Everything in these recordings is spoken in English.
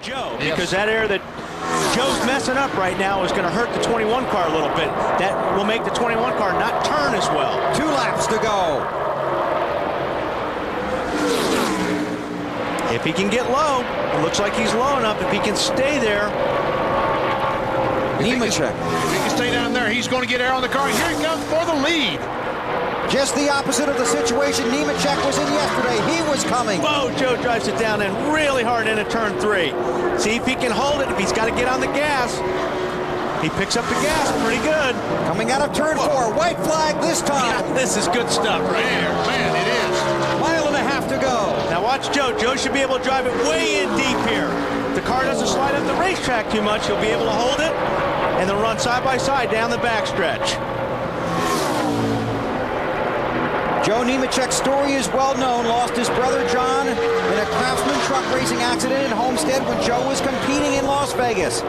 Joe, because that air that Joe's messing up right now is going to hurt the 21 car a little bit. That will make the 21 car not turn as well. 2 laps to go. If he can get low, it looks like he's low enough. If he can stay there. Nemechek. If he can stay down there, he's going to get air on the car. Here he comes for the lead. Just the opposite of the situation Nemechek was in yesterday. He was coming. Whoa, Joe drives it down and really hard into turn 3. See if he can hold it. If he's got to get on the gas. He picks up the gas pretty good. Coming out of turn 4. White flag this time. Yeah, this is good stuff right here. Man, it is. 1.5 miles to go. Now watch Joe. Joe should be able to drive it way in deep here. If the car doesn't slide up the racetrack too much, he'll be able to hold it and then run side by side down the backstretch. Joe Nemechek's story is well known. Lost his brother John in a Craftsman truck racing accident in Homestead when Joe was competing in Las Vegas.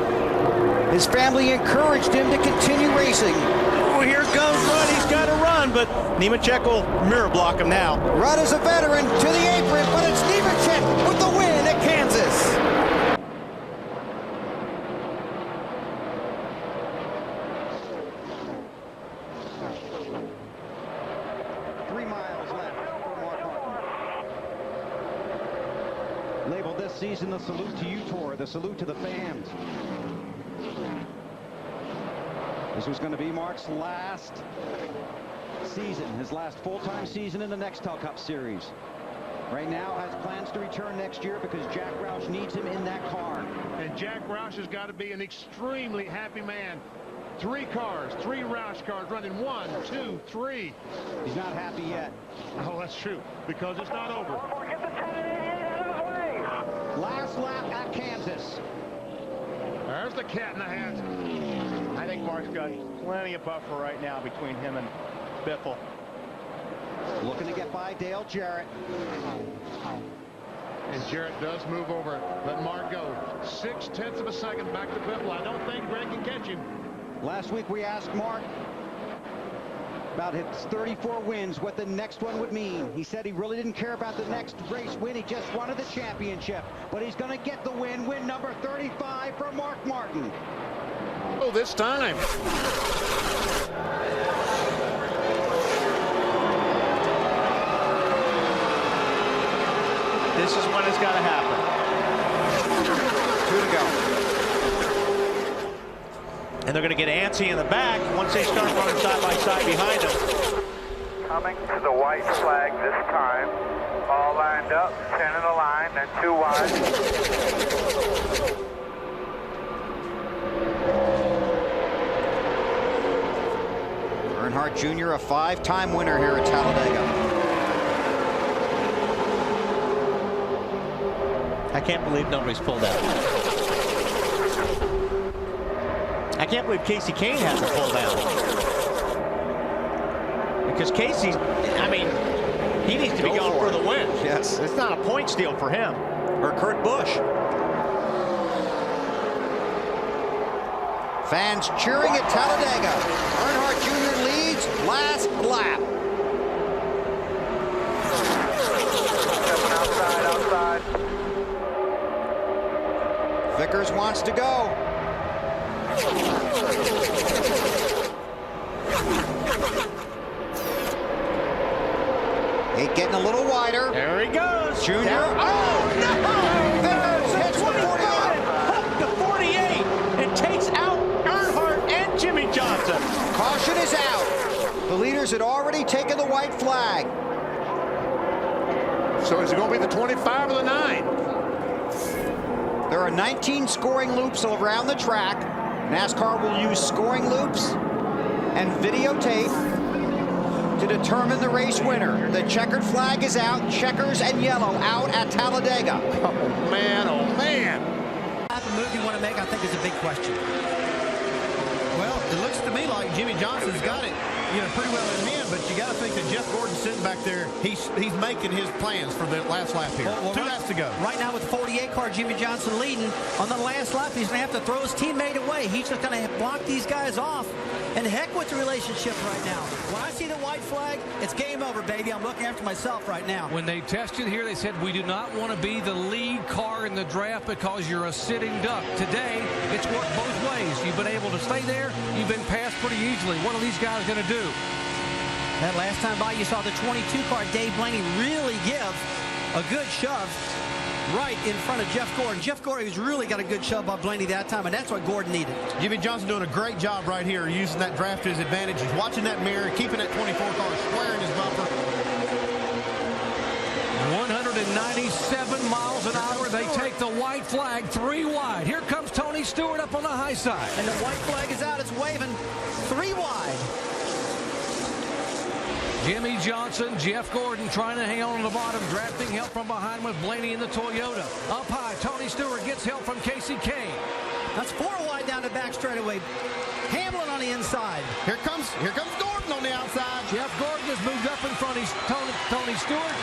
His family encouraged him to continue racing. Oh, here comes Rudd. He's got to run, but Nemechek will mirror block him now. Rudd is a veteran to the apron, but it's Nemechek with the win at Kansas. Labeled this season the Salute to You Tour, the salute to the fans. This was going to be Mark's last season, his last full-time season in the Nextel Cup Series. Right now has plans to return next year because Jack Roush needs him in that car. And Jack Roush has got to be an extremely happy man. 3 cars, 3 Roush cars running 1, 2, 3. He's not happy yet. Oh, that's true, because it's not over. Last lap at Kansas. There's the cat in the hat. I think Mark's got plenty of buffer right now between him and Biffle. Looking to get by Dale Jarrett. And Jarrett does move over. Let Mark go. 0.6 of a second back to Biffle. I don't think Greg can catch him. Last week we asked Mark about his 34 wins, what the next one would mean. He said he really didn't care about the next race win. He just wanted the championship. But he's going to get the win. Win number 35 for Mark Martin. Oh, this time. This is when it's got to happen. 2 to go. And they're going to get antsy in the back once they start running side by side behind them. Coming to the white flag this time. All lined up, 10 in a line, then 2 wide. Earnhardt Jr., a 5-time winner here at Talladega. I can't believe nobody's pulled out. I can't believe Casey Kane hasn't pulled out. Because Casey's, I mean, he needs to be going for the win. Yes. It's not a point steal for him. Or Kurt Busch. Fans cheering at Talladega. Earnhardt Jr. leads last lap. Outside. Vickers wants to go. Hey, getting a little wider. There he goes. Junior. Down. Oh, no! Vickers hits 25, hooked to 48, and takes out Earnhardt and Jimmy Johnson. Caution is out. The leaders had already taken the white flag. So is it going to be the 25 or the 9? There are 19 scoring loops around the track. NASCAR will use scoring loops and videotape to determine the race winner. The checkered flag is out. Checkers and yellow out at Talladega. Oh, man, oh, man. What type of move you want to make, I think, is a big question. Well, it looks to me like Jimmy Johnson's got it. pretty well in hand, but you got to think that Jeff Gordon's sitting back there. He's making his plans for the last lap here. Well, 2 laps to go. Right now with the 48 car, Jimmy Johnson leading. On the last lap, he's going to have to throw his teammate away. He's just going to block these guys off. And heck with the relationship right now. When I see the white flag, it's game over, baby. I'm looking after myself right now. When they tested here, they said we do not want to be the lead car in the draft because you're a sitting duck. Today, it's worked both ways. You've been able to stay there. You've been passed pretty easily. What are these guys going to do? That last time by, you saw the 22 car, Dave Blaney, really give a good shove right in front of Jeff Gordon. Jeff Gordon has really got a good shove by Blaney that time, and that's what Gordon needed. Jimmy Johnson doing a great job right here, using that draft to his advantage. He's watching that mirror, keeping that 24 car square in his bumper. 197 miles an hour. They take the white flag 3 wide. Here comes Tony Stewart up on the high side. And the white flag is out. It's waving 3 wide. Jimmy Johnson, Jeff Gordon trying to hang on the bottom, drafting help from behind with Blaney in the Toyota. Up high, Tony Stewart gets help from Casey Kane. That's 4 wide down the back straightaway. Hamlin on the inside. Here comes Gordon on the outside. Jeff Gordon has moved up in front. He's Tony Stewart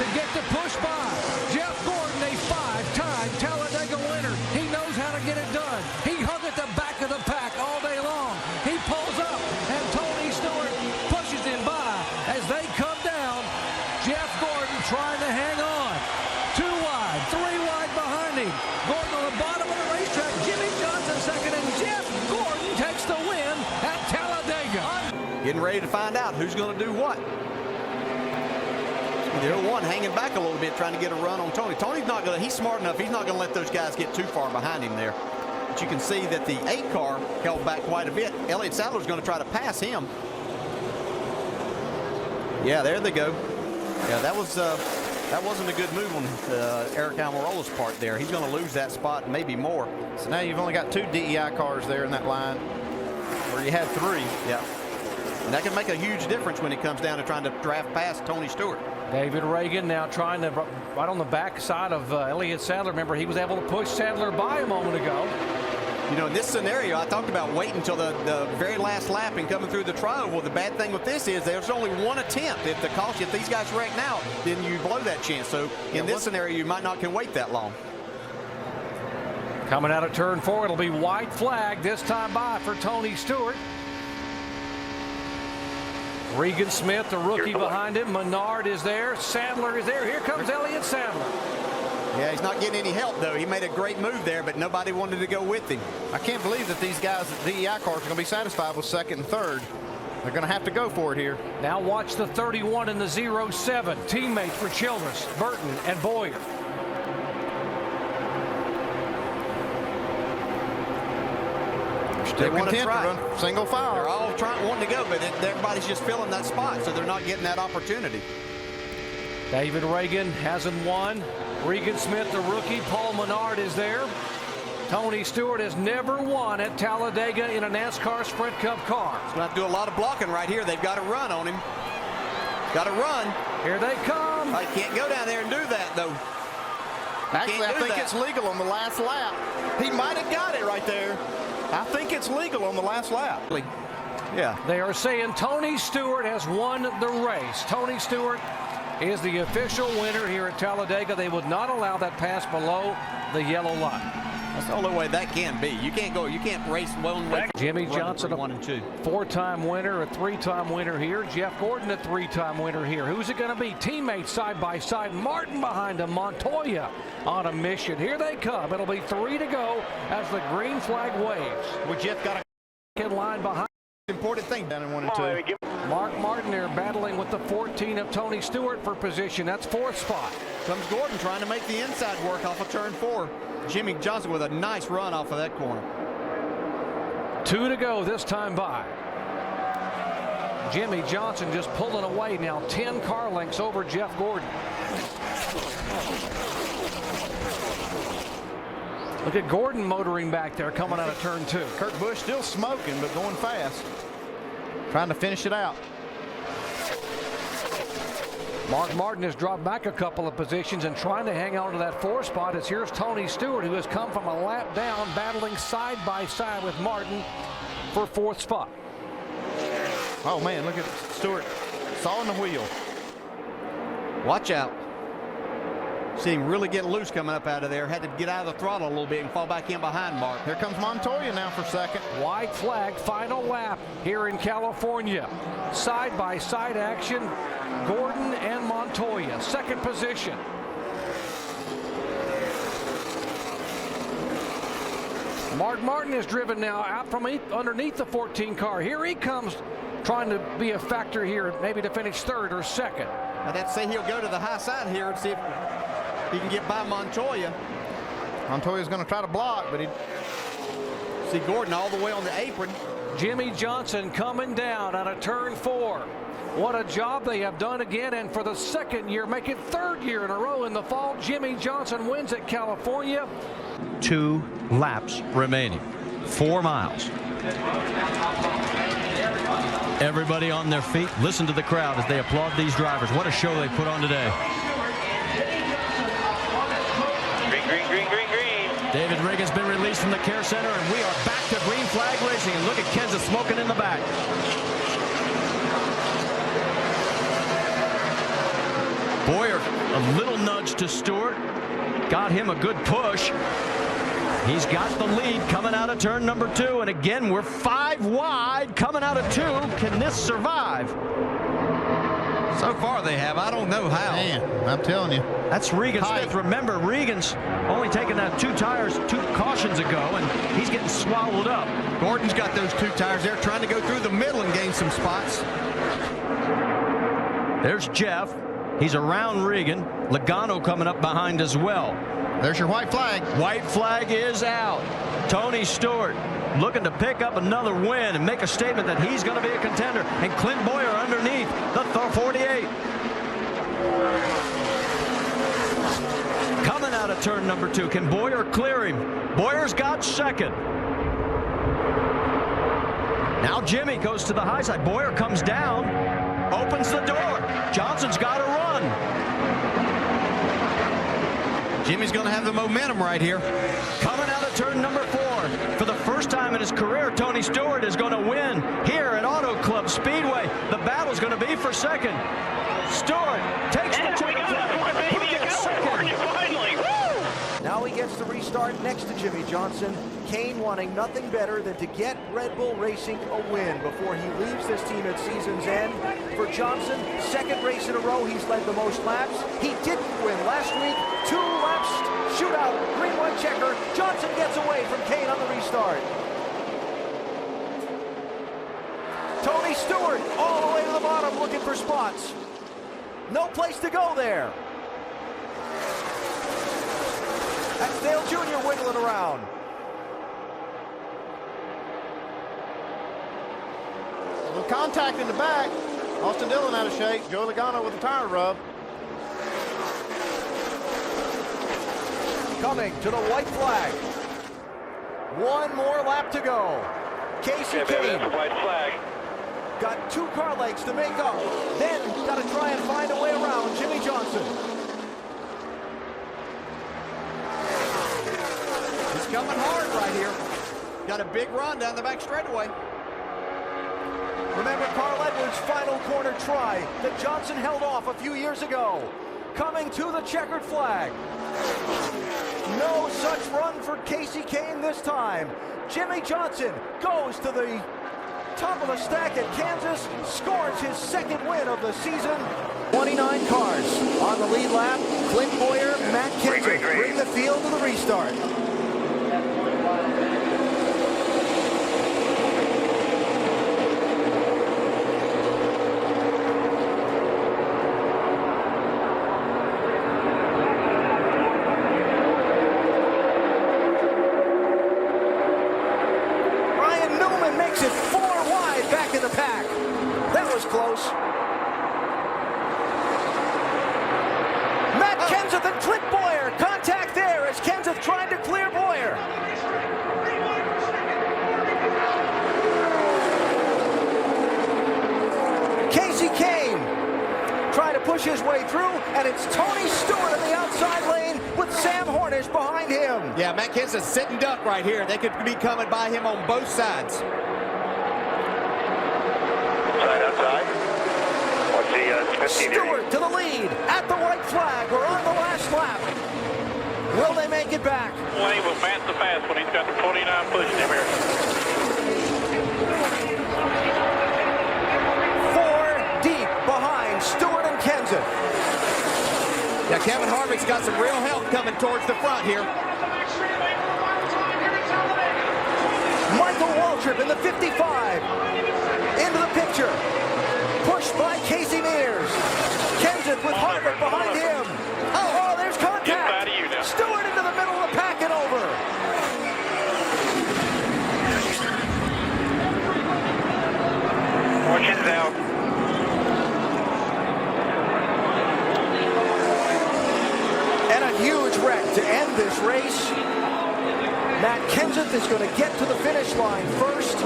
to get the push by. Jeff Gordon, a 5-time Talladega winner. He knows how to get it done. He hung at the back of the pack all day long. He pulls up, and Tony Stewart pushes him by as they come down. Jeff Gordon trying to hang on. 2 wide, 3 wide behind him. Gordon on the bottom of the racetrack. Jimmy Johnson second, and Jeff Gordon takes the win at Talladega. Getting ready to find out who's going to do what. The 1 hanging back a little bit, trying to get a run on Tony. Tony's not going to, he's smart enough, he's not going to let those guys get too far behind him there. But you can see that the 8 car held back quite a bit. Elliott Sadler's going to try to pass him. Yeah, there they go. Yeah, that wasn't a good move on Eric Almirola's part there. He's going to lose that spot, maybe more. So now you've only got 2 DEI cars there in that line, where you had 3. Yeah. And that can make a huge difference when it comes down to trying to draft past Tony Stewart. David Reagan now trying to, right on the back side of Elliott Sadler. Remember, he was able to push Sadler by a moment ago. You know, in this scenario, I talked about waiting until the very last lap and coming through the trial. Well, the bad thing with this is there's only 1 attempt. If these guys wreck now, then you blow that chance. So in this scenario, you might not can wait that long. Coming out of turn 4, it'll be white flag this time by for Tony Stewart. Regan Smith, the rookie behind him. Menard is there. Sadler is there. Here comes Elliott Sadler. Yeah, he's not getting any help, though. He made a great move there, but nobody wanted to go with him. I can't believe that these guys at DEI cars are going to be satisfied with 2nd and 3rd. They're going to have to go for it here. Now watch the 31 and the 07. Teammates for Childress, Burton, and Boyer. They want to try. Run single file. They're all wanting to go, but everybody's just filling that spot, so they're not getting that opportunity. David Reagan hasn't won. Regan Smith, the rookie. Paul Menard is there. Tony Stewart has never won at Talladega in a NASCAR Sprint Cup car. He's going to have to do a lot of blocking right here. They've got to run on him. Got to run. Here they come. I can't go down there and do that, though. Actually, I think it's legal on the last lap. He might have got it right there. I think it's legal on the last lap. Yeah. They are saying Tony Stewart has won the race. Tony Stewart is the official winner here at Talladega. They would not allow that pass below the yellow line. That's the only way that can be. You can't race one way. Jimmy Johnson, 1 and 2. 4-time winner, a 3-time winner here. Jeff Gordon, a 3-time winner here. Who's it going to be? Teammates side by side. Martin behind him. Montoya on a mission. Here they come. It'll be 3 to go as the green flag waves. Well, Jeff got a line behind. Important thing down in 1 and 2. Mark Martin there battling with the 14 of Tony Stewart for position. That's 4th spot. Comes Gordon trying to make the inside work off of turn 4. Jimmy Johnson with a nice run off of that corner. 2 to go this time by. Jimmy Johnson just pulling away now, 10 car lengths over Jeff Gordon. Look at Gordon motoring back there coming out of turn 2. Kurt Busch still smoking, but going fast. Trying to finish it out. Mark Martin has dropped back a couple of positions and trying to hang on to that 4 spot. As here's Tony Stewart, who has come from a lap down, battling side by side with Martin for 4th spot. Oh, man, look at Stewart sawing the wheel. Watch out. See him really get loose coming up out of there. Had to get out of the throttle a little bit and fall back in behind Mark. Here comes Montoya now for second. White flag, final lap here in California. Side-by-side action, Gordon and Montoya, second position. Mark Martin is driven now out from underneath the 14 car. Here he comes, trying to be a factor here, maybe to finish third or second. I'd have to say he'll go to the high side here and see if he can get by Montoya. Montoya's going to try to block, but he... See Gordon all the way on the apron. Jimmie Johnson coming down out of turn 4. What a job they have done again, and for the second year, make it third year in a row in the fall, Jimmie Johnson wins at California. 2 laps remaining. 4 miles. Everybody on their feet. Listen to the crowd as they applaud these drivers. What a show they put on today. Green, green, green, green, green. David Rigg has been released from the care center, and we are back to green flag racing. And look at Kansas smoking in the back. Boyer, a little nudge to Stewart. Got him a good push. He's got the lead coming out of turn number 2. And again, we're 5 wide coming out of 2. Can this survive? So far they have. I don't know how. Man, I'm telling you. That's Regan Smith. Remember, Regan's only taken that 2 tires 2 cautions ago, and he's getting swallowed up. Gordon's got those 2 tires there, trying to go through the middle and gain some spots. There's Jeff. He's around Regan. Logano coming up behind as well. There's your white flag. White flag is out. Tony Stewart looking to pick up another win and make a statement that he's going to be a contender. And Clint Boyer underneath the 48. Coming out of turn number 2. Can Boyer clear him? Boyer's got second. Now Jimmy goes to the high side. Boyer comes down, opens the door. Johnson's got to run. Jimmy's going to have the momentum right here. Coming out of turn number 4. For the first time in his career, Tony Stewart is going to win here at Auto Club Speedway. The battle's going to be for second. Stewart takes the checkered flag. He gets second. Now he gets the restart next to Jimmie Johnson. Kane wanting nothing better than to get Red Bull Racing a win before he leaves this team at season's end. For Johnson, second race in a row, he's led the most laps. He didn't win last week. 2 laps, shootout, green-white checker. Johnson gets away from Kane on the restart. Tony Stewart all the way to the bottom looking for spots. No place to go there. That's Dale Jr. wiggling around. A little contact in the back. Austin Dillon out of shape. Joey Logano with a tire rub. Coming to the white flag. 1 more lap to go. Casey Kane. White flag. Got 2 car legs to make up. Then got to try and find a way around Jimmie Johnson. He's coming hard right here. Got a big run down the back straightaway. Remember Carl Edwards' final corner try that Johnson held off a few years ago. Coming to the checkered flag. No such run for Casey Kane this time. Jimmie Johnson goes to the top of the stack at Kansas, scores his second win of the season. 29 cars on the lead lap. Clint Boyer, Matt Kenseth bring the field to the restart. His way through, and it's Tony Stewart in the outside lane with Sam Hornish behind him. Yeah, Matt Kenseth sitting duck right here. They could be coming by him on both sides. outside. What's the 15? Stewart to the lead at the white flag. We're on the last lap. Will they make it back? Wayne will pass the fast when he's got the 49 pushing him here. 4 deep behind Stewart and Kenseth. Yeah, Kevin Harvick's got some real help coming towards the front here. Michael Waltrip in the 55. Into the picture. Pushed by Casey Mears. Kenseth with Harvick behind him. Oh, there's contact. Stewart into the middle of the pack and over. Fortune's out. And a huge wreck to end this race. Matt Kenseth is going to get to the finish line first.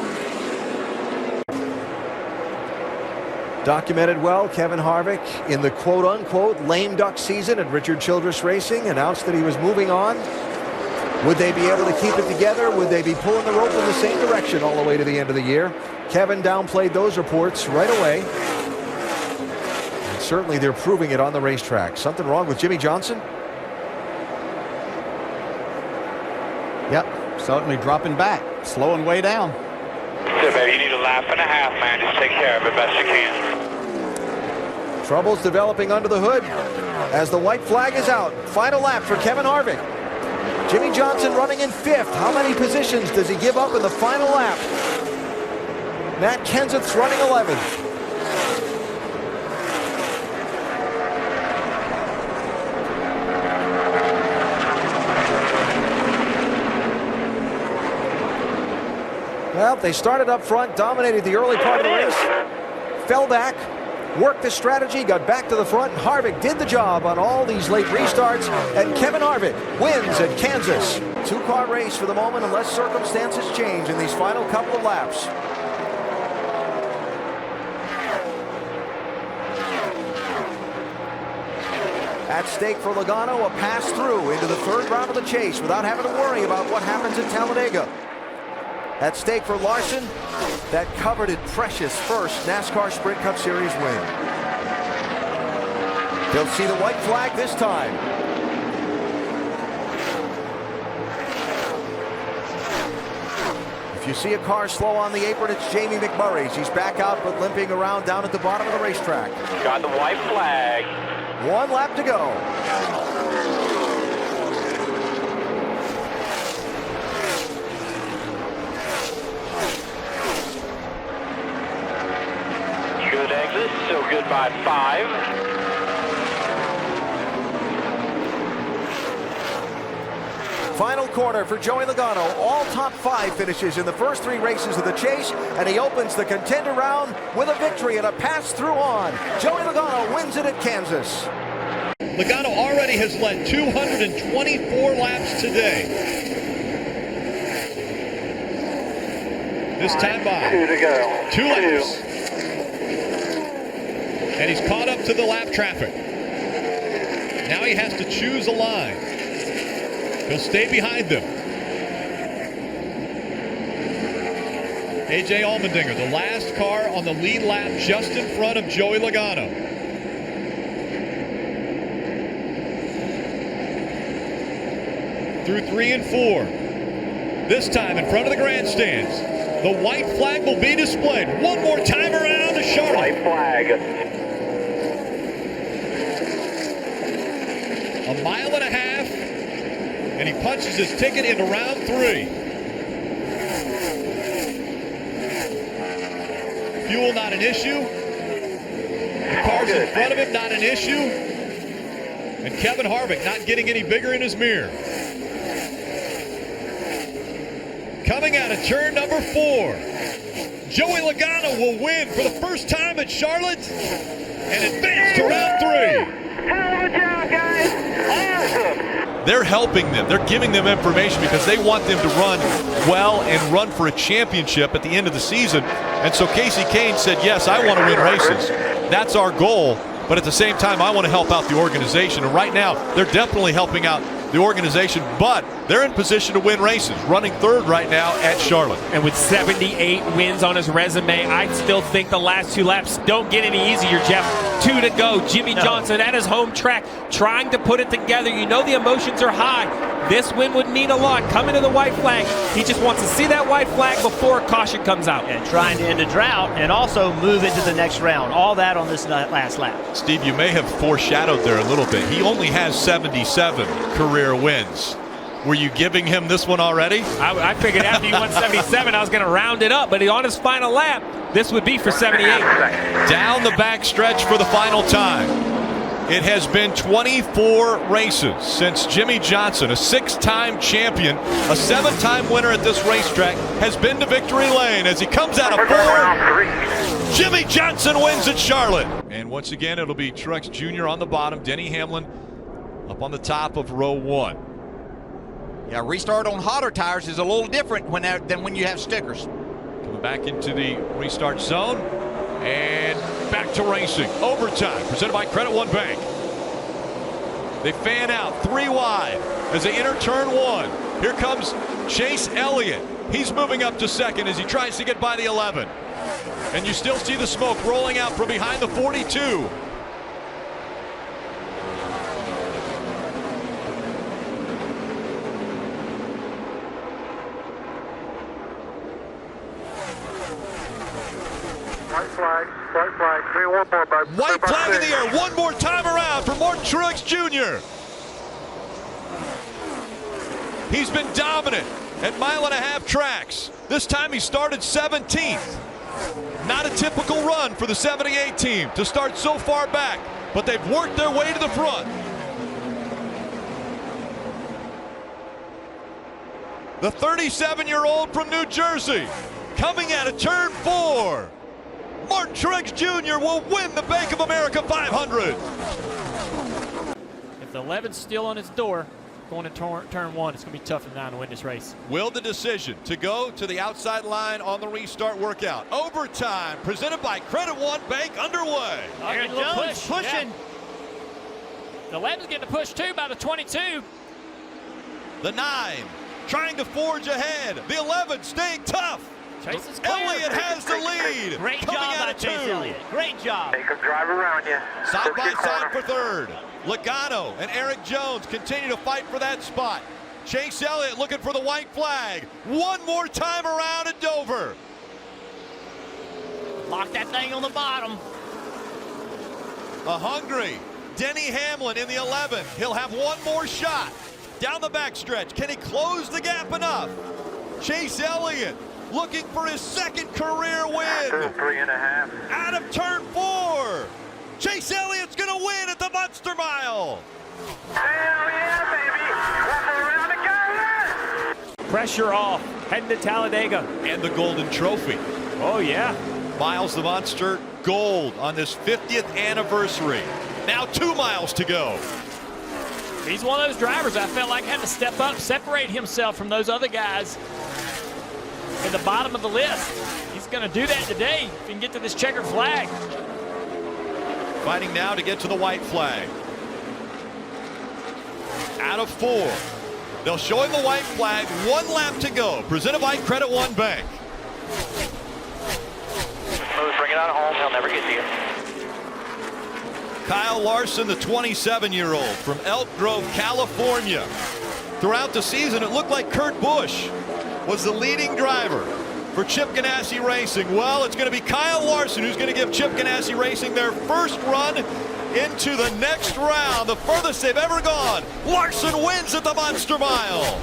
Documented well, Kevin Harvick in the quote-unquote lame duck season at Richard Childress Racing announced that he was moving on. Would they be able to keep it together? Would they be pulling the rope in the same direction all the way to the end of the year? Kevin downplayed those reports right away. And certainly they're proving it on the racetrack. Something wrong with Jimmy Johnson? Yep, certainly dropping back, slowing way down. So, baby, you need a lap and a half, man. Just take care of it best you can. Troubles developing under the hood as the white flag is out. Final lap for Kevin Harvick. Jimmy Johnson running in 5th. How many positions does he give up in the final lap? Matt Kenseth's running 11th. Well, they started up front, dominated the early part of the race, fell back, worked the strategy, got back to the front. Harvick did the job on all these late restarts, and Kevin Harvick wins at Kansas. 2-car race for the moment unless circumstances change in these final couple of laps. At stake for Logano, a pass through into the 3rd round of the chase without having to worry about what happens at Talladega. At stake for Larson, that coveted precious first NASCAR Sprint Cup Series win. They'll see the white flag this time. If you see a car slow on the apron, it's Jamie McMurray's. He's back out but limping around down at the bottom of the racetrack. Got the white flag. 1 lap to go. Good exit, so good by 5. Final corner for Joey Logano. All top 5 finishes in the first 3 races of the chase, and he opens the contender round with a victory and a pass-through on. Joey Logano wins it at Kansas. Logano already has led 224 laps today. This time by 2 to go. 2 laps. And he's caught up to the lap traffic. Now he has to choose a line. He'll stay behind them. A.J. Allmendinger, the last car on the lead lap just in front of Joey Logano. Through 3 and 4. This time in front of the grandstands. The white flag will be displayed. One more time around to Charlotte. White flag. A mile and a half, and he punches his ticket into round 3. Fuel not an issue. The cars in front of him not an issue. And Kevin Harvick not getting any bigger in his mirror. Coming out of turn number 4, Joey Logano will win for the first time at Charlotte and advance to round 3. Hell of a job, guys. Awesome. They're helping them. They're giving them information because they want them to run well and run for a championship at the end of the season. And so Casey Kane said, yes, I want to win races. That's our goal. But at the same time, I want to help out the organization. And right now, they're definitely helping out the organization, but they're in position to win races, running third right now at Charlotte. And with 78 wins on his resume, I still think the last 2 laps don't get any easier, Jeff. 2 to go. Jimmy Johnson at his home track trying to put it together. You know the emotions are high. This win would mean a lot. Coming to the white flag, he just wants to see that white flag before caution comes out. And trying to end a drought and also move into the next round. All that on this last lap. Steve, you may have foreshadowed there a little bit. He only has 77 career wins. Were you giving him this one already? I figured after he won 77, I was going to round it up. But on his final lap, this would be for 78. Down the back stretch for the final time. It has been 24 races since Jimmy Johnson, a 6-time champion, a 7-time winner at this racetrack, has been to victory lane as he comes out of 4. Jimmy Johnson wins at Charlotte. And once again, it'll be Truex Jr. on the bottom, Denny Hamlin up on the top of row 1. Yeah, restart on hotter tires is a little different than when you have stickers. Coming back into the restart zone. And back to racing. Overtime, presented by Credit One Bank. They fan out 3 wide as they enter turn 1. Here comes Chase Elliott. He's moving up to second as he tries to get by the 11. And you still see the smoke rolling out from behind the 42. White flag. Give me one more, baby. White flag in the air. One more time around for Martin Truex Jr. He's been dominant at 1.5-mile tracks. This time he started 17th. Not a typical run for the 78 team to start so far back, but they've worked their way to the front. The 37-year-old from New Jersey coming out of turn 4. Martin Truex Jr. will win the Bank of America 500. If the 11's still on its door, going to turn 1, it's going to be tough for them to win this race. Will the decision to go to the outside line on the restart workout? Overtime, presented by Credit One Bank, underway. Aaron Jones pushing. Yeah. The 11's getting a push too by the 22. The 9 trying to forge ahead. The 11 staying tough. Chase is Elliott has the lead. Great coming job out by of Chase 2. Elliott. Great job. Make them drive around you. Side by side for third. Logano and Eric Jones continue to fight for that spot. Chase Elliott looking for the white flag. One more time around at Dover. Lock that thing on the bottom. A hungry Denny Hamlin in the 11. He'll have one more shot. Down the backstretch. Can he close the gap enough? Chase Elliott looking for his 2nd career win. 3.5. Out of turn 4. Chase Elliott's going to win at the Monster Mile. Hell yeah, baby. One more round to go. Pressure off. Heading to Talladega. And the Golden Trophy. Oh, yeah. Miles the Monster Gold on this 50th anniversary. Now 2 miles to go. He's one of those drivers I felt like had to step up, separate himself from those other guys in the bottom of the list. He's going to do that today if he can get to this checkered flag. Fighting now to get to the white flag. Out of 4. They'll show him the white flag. 1 lap to go. Presented by Credit One Bank. Bring it out of home. He'll never get to you. Kyle Larson, the 27-year-old from Elk Grove, California. Throughout the season, it looked like Kurt Busch was the leading driver for Chip Ganassi Racing. Well, it's going to be Kyle Larson who's going to give Chip Ganassi Racing their first run into the next round, the furthest they've ever gone. Larson wins at the Monster Mile.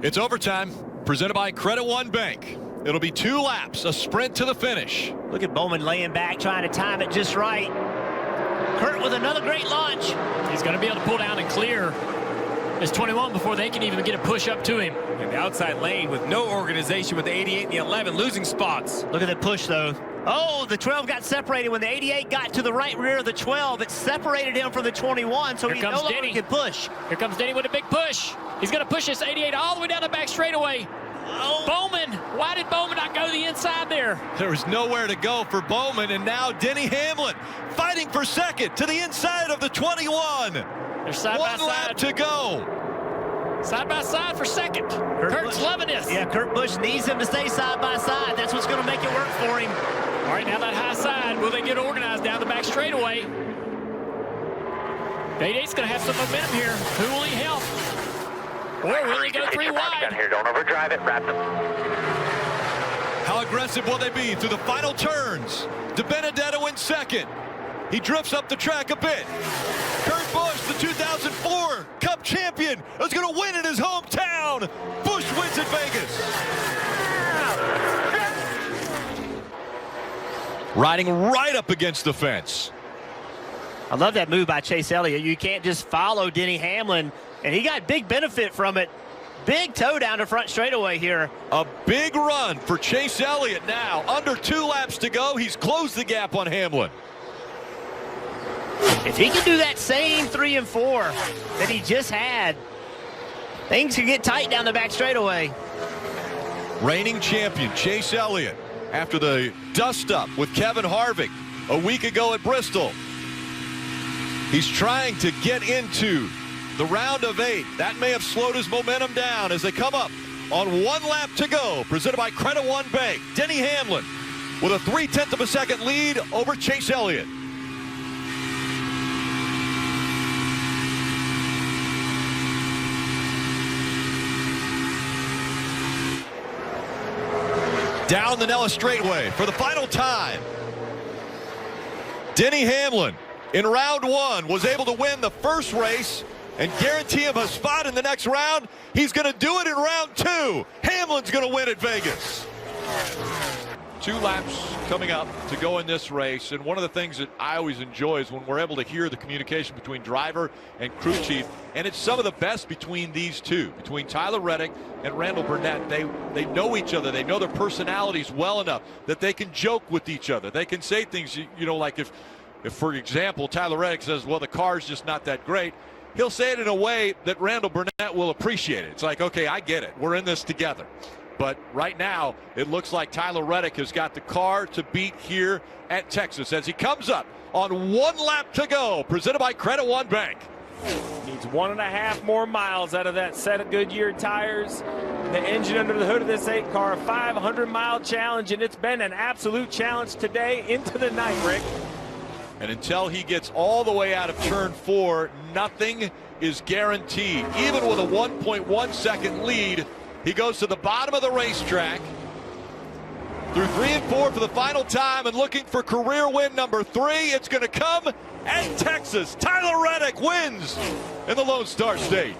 It's overtime, presented by Credit One Bank. It'll be 2 laps, a sprint to the finish. Look at Bowman laying back, trying to time it just right. Kurt with another great launch. He's going to be able to pull down and clear his 21 before they can even get a push up to him. In the outside lane with no organization with the 88 and the 11 losing spots. Look at the push, though. Oh, the 12 got separated. When the 88 got to the right rear of the 12, it separated him from the 21, so he no longer can push. Here comes Denny with a big push. He's going to push this 88 all the way down the back straightaway. Oh. Bowman, why did Bowman not go to the inside there? There was nowhere to go for Bowman, and now Denny Hamlin fighting for second to the inside of the 21. They're side by side. 1 lap to go. Side by side for second. Kurt's loving this. Yeah, Kurt Busch needs him to stay side by side. That's what's going to make it work for him. All right, now that high side. Will they get organized down the back straightaway? 88's going to have some momentum here. Who will he help? Or will he go 3 wide? Down here, don't overdrive it. Wrap them. How aggressive will they be through the final turns? DiBenedetto in second. He drifts up the track a bit. Kurt Busch, the 2004 Cup champion, is going to win in his hometown. Busch wins at Vegas. Riding right up against the fence. I love that move by Chase Elliott. You can't just follow Denny Hamlin, and he got big benefit from it. Big toe down to front straightaway here. A big run for Chase Elliott now. Under 2 laps to go. He's closed the gap on Hamlin. If he can do that same 3 and 4 that he just had, things can get tight down the back straightaway. Reigning champion Chase Elliott, after the dust-up with Kevin Harvick a week ago at Bristol, he's trying to get into the round of 8. That may have slowed his momentum down as they come up on 1 lap to go. Presented by Credit One Bank. Denny Hamlin with a 0.3 of a second lead over Chase Elliott. Down the Nellis straightaway for the final time. Denny Hamlin in round 1 was able to win the first race and guarantee him a spot in the next round. He's going to do it in round 2. Hamlin's going to win at Vegas. 2 laps coming up to go in this race, and one of the things that I always enjoy is when we're able to hear the communication between driver and crew chief, and it's some of the best between these two, between Tyler Reddick and Randall Burnett. They know each other. They know their personalities well enough that they can joke with each other. They can say things, you know, like if for example, Tyler Reddick says, well, the car's just not that great, he'll say it in a way that Randall Burnett will appreciate it. It's like, okay, I get it. We're in this together. But right now, it looks like Tyler Reddick has got the car to beat here at Texas as he comes up on 1 lap to go, presented by Credit One Bank. Needs 1.5 more miles out of that set of Goodyear tires. The engine under the hood of this 8 car, a 500-mile challenge, and it's been an absolute challenge today into the night, Rick. And until he gets all the way out of turn 4, nothing is guaranteed. Even with a 1.1 second lead, he goes to the bottom of the racetrack through 3 and 4 for the final time and looking for career win number 3. It's going to come at Texas. Tyler Reddick wins in the Lone Star State.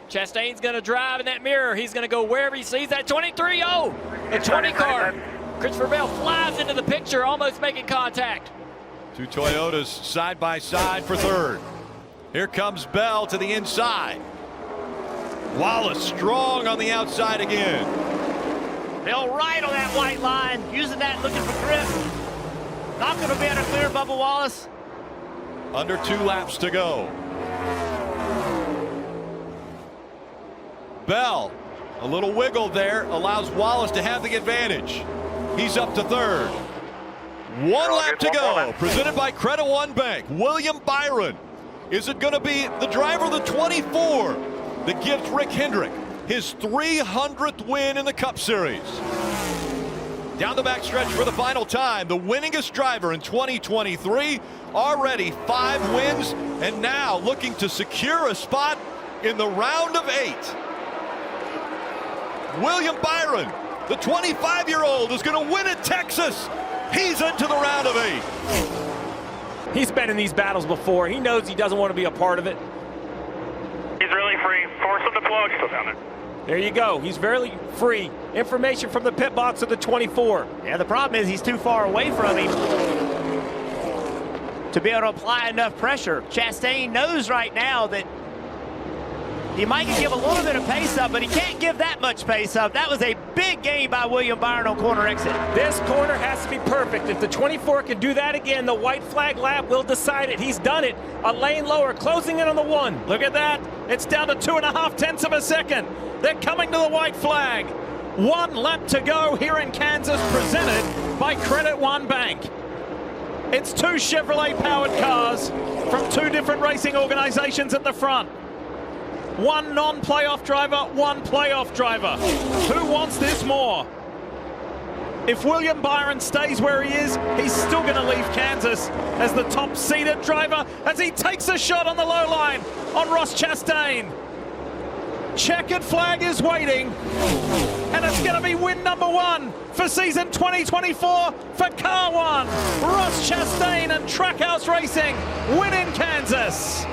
Chastain's going to drive in that mirror. He's going to go wherever he sees that 23. Oh, the 20 car. Christopher Bell flies into the picture, almost making contact. 2 Toyotas side by side for 3rd. Here comes Bell to the inside. Wallace strong on the outside again. Bell right on that white line, using that, looking for grip. Not going to be able to clear Bubba Wallace. Under 2 laps to go. Bell, a little wiggle there, allows Wallace to have the advantage. He's up to 3rd. 1 lap to go, presented by Credit One Bank. William Byron. Is it going to be the driver of the 24 that gives Rick Hendrick his 300th win in the Cup Series? Down the backstretch for the final time, the winningest driver in 2023, already 5 wins, and now looking to secure a spot in the round of 8. William Byron, the 25-year-old, is going to win at Texas. He's into the round of 8. He's been in these battles before. He knows he doesn't want to be a part of it. He's really free. Force him to plug. Still down there. There you go. He's very free. Information from the pit box of the 24. Yeah, the problem is he's too far away from him to be able to apply enough pressure. Chastain knows right now that he might give a little bit of pace up, but he can't give that much pace up. That was a big gain by William Byron on corner exit. This corner has to be perfect. If the 24 can do that again, the white flag lap will decide it. He's done it. A lane lower, closing in on the 1. Look at that. It's down to 2.5 of a second. They're coming to the white flag. 1 lap to go here in Kansas, presented by Credit One Bank. It's 2 Chevrolet-powered cars from 2 different racing organizations at the front. One non-playoff driver, one playoff driver. Who wants this more? If William Byron stays where he is, he's still going to leave Kansas as the top-seeded driver as he takes a shot on the low line on Ross Chastain. Checkered flag is waiting, and it's going to be win number 1 for season 2024 for Car 1. Ross Chastain and Trackhouse Racing win in Kansas.